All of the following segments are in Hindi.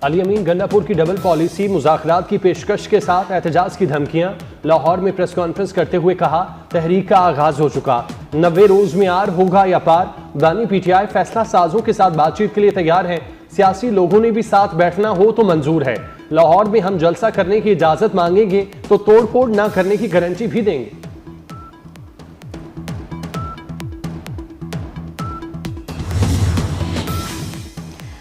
अली अमीन गंडापुर की डबल पॉलिसी, मुज़ाकरात की पेशकश के साथ एहतजाज की धमकियां। लाहौर में प्रेस कॉन्फ्रेंस करते हुए कहा, तहरीक का आगाज हो चुका, 90 रोज में आर होगा या पार। बानी पीटीआई फैसला साजों के साथ बातचीत के लिए तैयार है, सियासी लोगों ने भी साथ बैठना हो तो मंजूर है। लाहौर में हम जलसा करने की इजाजत मांगेंगे तो तोड़ फोड़ न करने की गारंटी भी देंगे।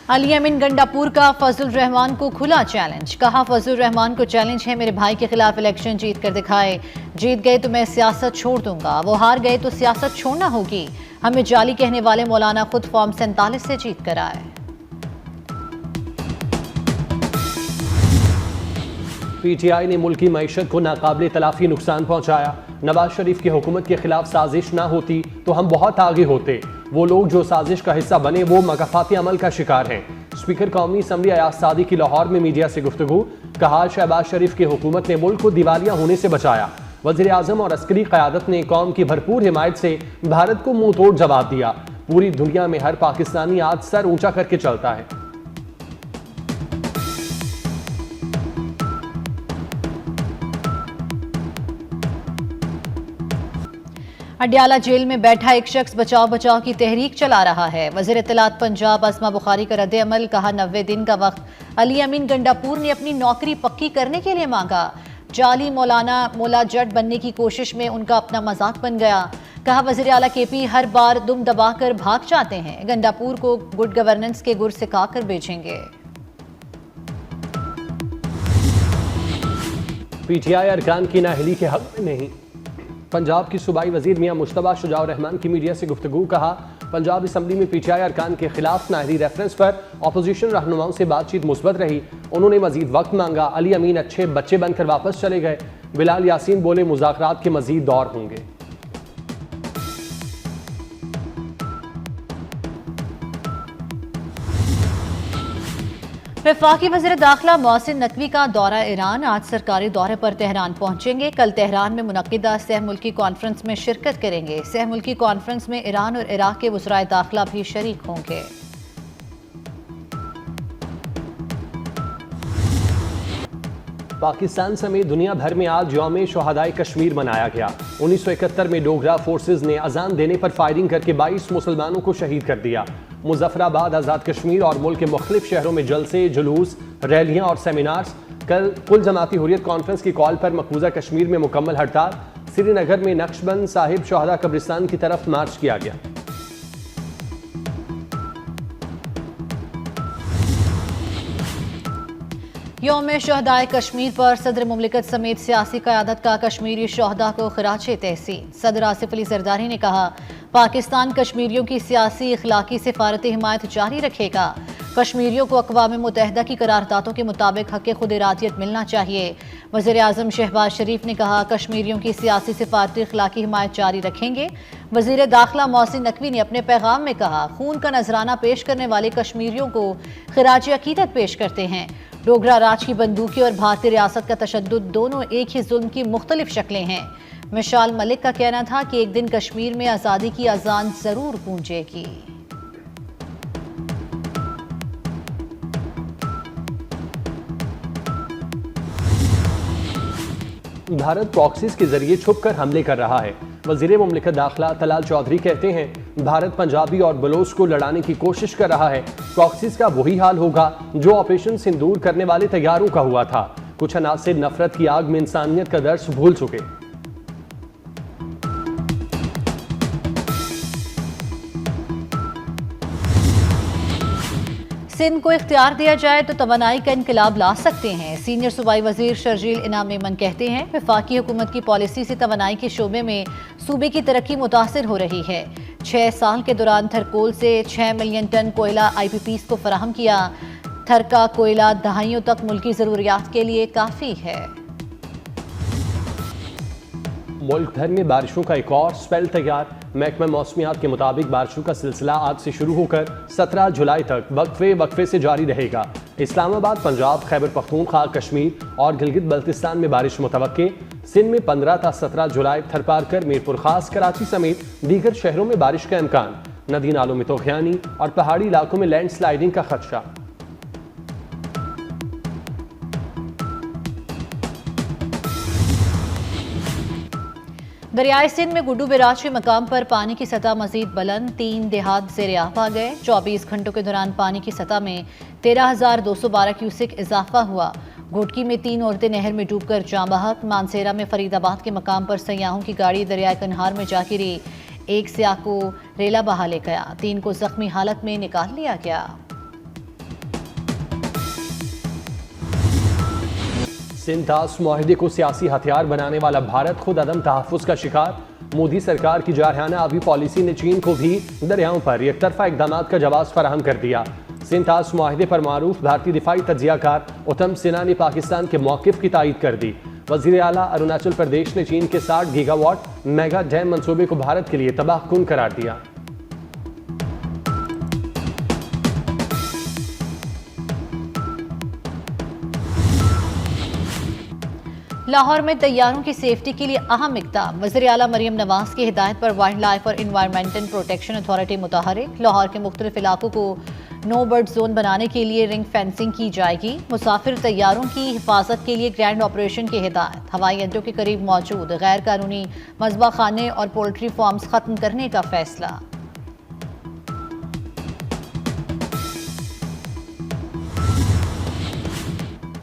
अली अमीन गंडापुर का फजल रहमान को खुला चैलेंज। कहा, फजल रहमान को चैलेंज है, मेरे भाई के खिलाफ इलेक्शन जीत कर दिखाए। जीत गए तो मैं सियासत छोड़ दूंगा, वो हार गए तो सियासत छोड़ना होगी। हमें जाली कहने वाले मौलाना खुद फॉर्म 47 से जीत कर आए। पीटीआई ने मुल्क की मईशत को नाकाबिले तलाफी नुकसान पहुंचाया। नवाज शरीफ की हुकूमत के खिलाफ साजिश ना होती तो हम बहुत आगे होते। वो लोग जो साजिश का हिस्सा बने वो मकफाती अमल का शिकार हैं। स्पीकर कौमी असम्बली अयाज सादी की लाहौर में मीडिया से गुफ्तगू। कहा, शहबाज शरीफ की हुकूमत ने मुल्क को दिवालिया होने से बचाया। वज़ीर आज़म और अस्करी क़यादत ने कौम की भरपूर हिमायत से भारत को मुंह तोड़ जवाब दिया। पूरी दुनिया में हर पाकिस्तानी आज सर ऊंचा करके चलता है। अडयाला जेल में बैठा एक शख्स बचाव बचाव की तहरीक चला रहा है। वज़ीर इत्तलात पंजाब अस्मा बुखारी का रद्द अमल। कहा, 90 दिन का वक्त अली अमीन गंडापुर ने अपनी नौकरी पक्की करने के लिए मांगा। जाली मौलाना मोला जट बनने की कोशिश में उनका अपना मजाक बन गया। कहा, वज़ीर आला केपी हर बार दुम दबाकर भाग जाते हैं, गंडापुर को गुड गवर्नेंस के गुर सिखाकर बेचेंगे। पीटीआई अरकान की नाअहली के हक में नहीं। पंजाब की सूबाई वजीर मियां मुश्तबा शुजाउर रहमान की मीडिया से गुफ्तगू। कहा, पंजाब असम्बली में पीटीआई अरकान के खिलाफ नाअहली रेफरेंस पर अपोजिशन रहनुमाओं से बातचीत मुस्बत रही। उन्होंने मजीद वक्त मांगा। अली अमीन अच्छे बच्चे बनकर वापस चले गए। बिलाल यासीन बोले, मुज़ाकरात के मजीद दौर होंगे। वफाकी वज़ीर दाखिला मोहसिन नकवी का दौरा ईरान। आज सरकारी दौरे पर तेहरान पहुंचेंगे। कल तेहरान में मुनक्किदा सह मुल्की कॉन्फ्रेंस में शिरकत करेंगे। सह मुल्की कॉन्फ्रेंस में ईरान और इराक के वज़राए दाखिला भी शरीक होंगे। पाकिस्तान समेत दुनिया भर में आज यौम शहादाए कश्मीर मनाया गया। 1971 में डोगरा फोर्सेज ने अजान देने पर फायरिंग करके 22 मुसलमानों को शहीद कर दिया। मुजफ्फराबाद, आज़ाद कश्मीर और मुल्क के मुख्तलिफ शहरों में जलसे, जुलूस, रैलियां और सेमिनार्स। कल कुल जमाती हुर्रियत कॉन्फ्रेंस की कॉल पर मकबूजा कश्मीर में मुकम्मल हड़ताल। श्रीनगर में नक्शबंद साहिब शहादा कब्रिस्तान की तरफ मार्च किया गया। यौम शहदाए कश्मीर पर सदर मुमलिकत समेत सियासी क़यादत का कश्मीरी शहदा को खराजे तहसीन। सदर आसिफ अली जरदारी ने कहा, पाकिस्तान कश्मीरियों की सियासी इखलाकी सिफारती हिमायत जारी रखेगा। कश्मीरियों को अक़वाम मुत्तहिदा की करारदादों के मुताबिक हक़ खुद इरादियत मिलना चाहिए। वज़ीर आज़म शहबाज शरीफ ने कहा, कश्मीरियों की सियासी सिफारती इखलाकी हिमायत जारी रखेंगे। वज़ीर दाखिला मोहसिन नकवी ने अपने पैगाम में कहा, खून का नजराना पेश करने वाले कश्मीरियों को खिराज अकीदत पेश करते हैं। डोगरा राज की बंदूकी और भारतीय रियासत का तशद्दुद दोनों एक ही जुल्म की मुख्तलिफ शक्लें हैं। मिशाल मलिक का कहना था कि एक दिन कश्मीर में आज़ादी की अजान जरूर गूंजेगी। भारत प्रॉक्सीज के जरिए छुपकर हमले कर रहा है। वजीर मुमलिकत दाखिला तलाल चौधरी कहते हैं, भारत पंजाबी और बलोच को लड़ाने की कोशिश कर रहा है। प्रॉक्सीज का वही हाल होगा जो ऑपरेशन सिंदूर करने वाले तैयारों का हुआ था। कुछ अनासिर नफरत की आग में इंसानियत का दर्स भूल चुके। सिंध को इख्तियार दिया जाए तो तवानाई का इनकलाब ला सकते हैं। सीनियर सूबाई वजीर शर्जील इनाम मेमन कहते हैं, वफाकी हुकूमत की पॉलिसी से तवानाई के शोबे में सूबे की तरक्की मुतासिर हो रही है। 6 साल के दौरान थरकोल से 6 मिलियन टन कोयला IPPs को फराहम किया। थर का कोयला दहाइयों तक मुल्की ज़रूरियात के लिए काफ़ी है। मुल्क भर में बारिशों का एक और स्पेल तैयार। महकमा मौसमियात के मुताबिक बारिशों का सिलसिला आज से शुरू होकर 17 जुलाई तक वक्फे से जारी रहेगा। इस्लामाबाद, पंजाब, खैबर पख्तूनख्वा, कश्मीर और गिलगित बल्तिस्तान में बारिश मुतवक्के। सिंध में 15 ta 17 जुलाई, थरपारकर, मीरपुर खास, कराची समेत दीगर शहरों में बारिश का इम्कान। नदी नालों में तोग़यानी और पहाड़ी इलाकों में लैंडस्लाइडिंग का खदशा। दरियाई सिंध में गुड्डू बैराज के मकाम पर पानी की सतह मजीद बुलंद, 3 देहात ज़ेर-ए-आब आ गए। 24 घंटों के दौरान पानी की सतह में 13,212 क्यूसेक इजाफा हुआ। घोटकी में 3 औरतें नहर में डूबकर जाँ बहक। मानसेरा में फरीदाबाद के मकाम पर सयाहों की गाड़ी दरियाई कन्हार में जा गिरी। एक सियाह को रेला बहा ले गया, 3 को जख्मी हालत में निकाल लिया गया। सिंध ताश मुआहदे को सियासी हथियार बनाने वाला भारत खुद अदम तहफ़्फ़ुज़ का शिकार। मोदी सरकार की जारहाना आबी पॉलिसी ने चीन को भी दरियाओं पर एकतरफा इक़दाम का जवाब फराहम कर दिया। सिंध ताश मुआहदे पर मारूफ भारतीय दिफाई तज्ज़ियाकार उत्तम सिन्हा ने पाकिस्तान के मौक़िफ़ की तायीद कर दी। वज़ीर आला अरुणाचल प्रदेश ने चीन के 60 गीगावाट मेगा डैम मंसूबे को भारत के लिए तबाहकुन करार दिया। लाहौर में तैयारों की सेफ्टी के लिए अहम इक़दाम। वज़ीर आला मरियम नवाज की हिदायत पर वाइल्ड लाइफ और इन्वायरमेंटल प्रोटेक्शन अथॉरिटी मुतहरिक। लाहौर के मुख्तलिफ इलाकों को नो बर्ड जोन बनाने के लिए रिंग फेंसिंग की जाएगी। मुसाफिर तैयारों की हिफाजत के लिए ग्रैंड ऑपरेशन की हिदायत। हवाई अड्डों के करीब मौजूद गैर कानूनी मज़बा खाने और पोल्ट्री फार्म्स खत्म करने का फैसला।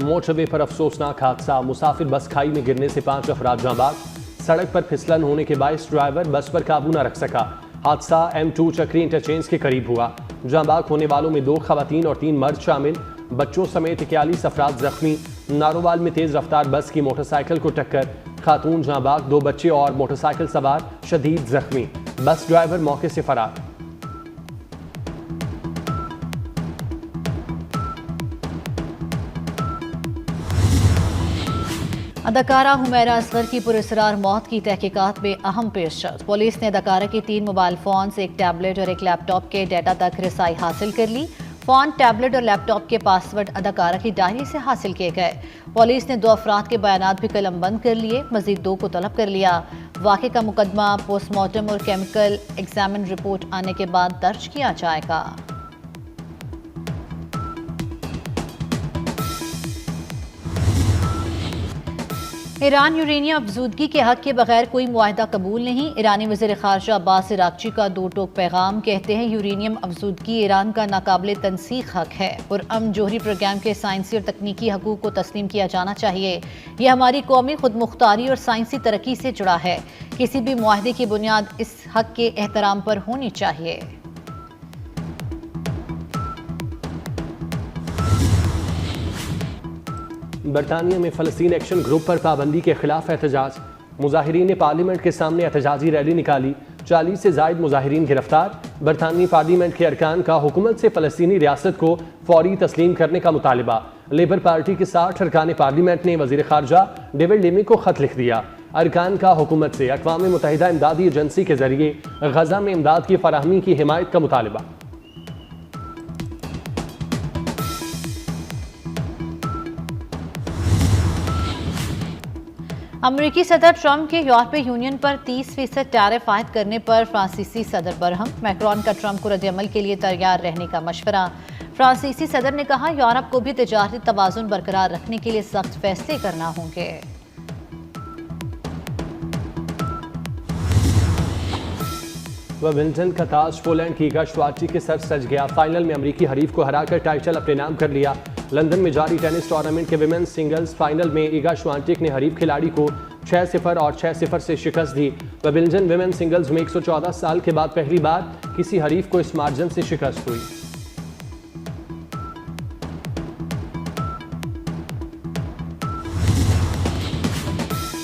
मोटरवे पर अफसोसनाक हादसा, मुसाफिर बस खाई में गिरने से 5 अफराद जाँ बाग। सड़क पर फिसलन होने के बायस ड्राइवर बस पर काबू न रख सका। हादसा M2 चक्री इंटरचेंज के करीब हुआ। जाँ बाग होने वालों में 2 खवातीन और 3 मर्द शामिल। बच्चों समेत 41 अफराद जख्मी। नारोवाल में तेज रफ्तार बस की मोटरसाइकिल को टक्कर, खातून जाँ बाग, 2 बच्चे और मोटरसाइकिल सवार शदीद जख्मी। बस ड्राइवर मौके से फरार। अदाकारा हुमैरा असगर की पुरस्कार मौत की तहकीकात में अहम पेशरफ्त। पुलिस ने अदाकारा के 3 मोबाइल फोन्स, 1 टैबलेट और 1 लैपटॉप के डेटा तक रसाई हासिल कर ली। फोन, टैबलेट और लैपटॉप के पासवर्ड अदाकारा की डायरी से हासिल किए गए। पुलिस ने 2 अफराद के बयानात भी कलमबंद कर लिए, मजीद 2 को तलब कर लिया। वाक़े का मुकदमा पोस्टमार्टम और केमिकल एग्जामिन रिपोर्ट आने के बाद दर्ज किया जाएगा। ईरान यूरेनियम अफजूदगी के हक के बगैर कोई मुआहदा कबूल नहीं। ईरानी वज़ीर ख़ारजा अब्बास इराक़ची का 2 टोक पैगाम। कहते हैं यूरेनियम अफजूदगी ईरान का नाकाबिले तनसीख हक है। पुरअमन जोहरी प्रोग्राम के साइंसी और तकनीकी हकूक़ को तस्लीम किया जाना चाहिए। यह हमारी कौमी खुदमुख्तारी और साइंसी तरक्की से जुड़ा है। किसी भी मुआहदे की बुनियाद इस हक के एहतराम पर होनी चाहिए। बरतानिया में फ़लस्तीन एक्शन ग्रुप पर पाबंदी के खिलाफ एहतजाज। मुजाहिरीन ने पार्लियामेंट के सामने एहतजाजी रैली निकाली। 40 से ज़ायद मुजाहिरीन गिरफ्तार। बरतानी पार्लियामेंट के अरकान का हुकूमत से फ़लस्तीनी रियासत को फौरी तस्लीम करने का मुतालबा। लेबर पार्टी के 60 अरकान पार्लियामेंट ने वज़ीर ख़ारजा डेविड लेमी को ख़त लिख दिया। अरकान का हुकूमत से अक़वाम मुत्तहिदा इमदादी एजेंसी के ज़रिए गज़ा में इमदाद की फ़राहमी की हिमायत का मुतालबा। अमरीकी सदर ट्रंप के यूरोपीय यूनियन पर 30% टैरिफ आयद करने पर फ्रांसीसी सदर बरहम। मैक्रोन का ट्रंप को रद्दअमल के लिए तैयार रहने का मशवरा। फ्रांसीसी सदर ने कहा, यूरोप को भी तिजारती तवाज़ुन बरकरार रखने के लिए सख्त फैसले करना होंगे। विंबलडन का ताज पोलैंड की इगा श्वाटेक के सर सज गया। फाइनल में अमरीकी हरीफ को हराकर टाइटल अपने नाम कर लिया। लंदन में जारी टेनिस टूर्नामेंट के विमेंस सिंगल्स फाइनल में इगा श्वाटेक ने हरीफ खिलाड़ी को 6-0 और 6-0 से शिकस्त दी। विंबलडन विमेंस सिंगल्स में 114 साल के बाद पहली बार किसी हरीफ को इस मार्जिन से शिकस्त हुई।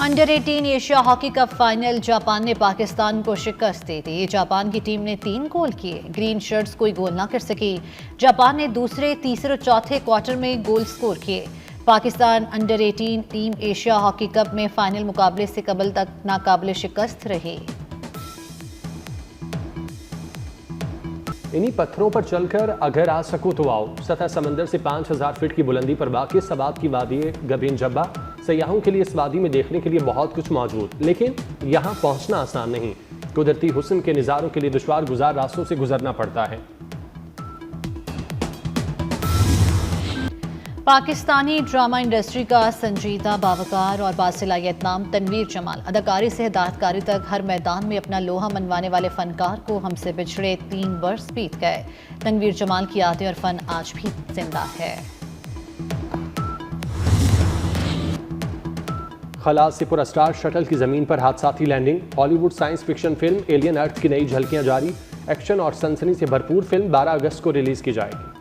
Under 18 Asia hockey cup final, Japan ने पाकिस्तान को शिकस्त दे दी। जापान की टीम ने 3 गोल किए। ग्रीन शर्ट्स कोई गोल ना कर सकी। जापान ने दूसरे, तीसरे और चौथे क्वार्टर में गोल स्कोर किए। Pakistan under 18 team Asia hockey cup में फाइनल मुकाबले से कबल तक नाकाबिले शिकस्त रही। इन्हीं पत्थरों पर चलकर अगर आ सको तो आओ। सतह समंदर से 5000 फीट की बुलंदी पर वाक़ सबात की वादी गबीन जब्बा। सयाहों के लिए इस वादी में देखने के लिए बहुत कुछ मौजूद, लेकिन यहाँ पहुँचना आसान नहीं। कुदरती हुस्न के नज़ारों के लिए दुश्वार गुजार रास्तों से गुजरना पड़ता है। पाकिस्तानी ड्रामा इंडस्ट्री का संजीदा बावकार और बासलाहियत नाम तनवीर जमाल अदाकारी से हिदायतकारी तक हर मैदान में अपना लोहा मनवाने वाले फनकार को हमसे बिछड़े 3 वर्ष बीत गए। तनवीर जमाल की यादें और फन आज भी जिंदा है। खला से पुरा स्टार शटल की जमीन पर हादसाती landing. Hollywood science fiction film Alien Earth की नई झलकियां जारी। एक्शन और सनसनी से भरपूर फिल्म 12 अगस्त को रिलीज की जाएगी।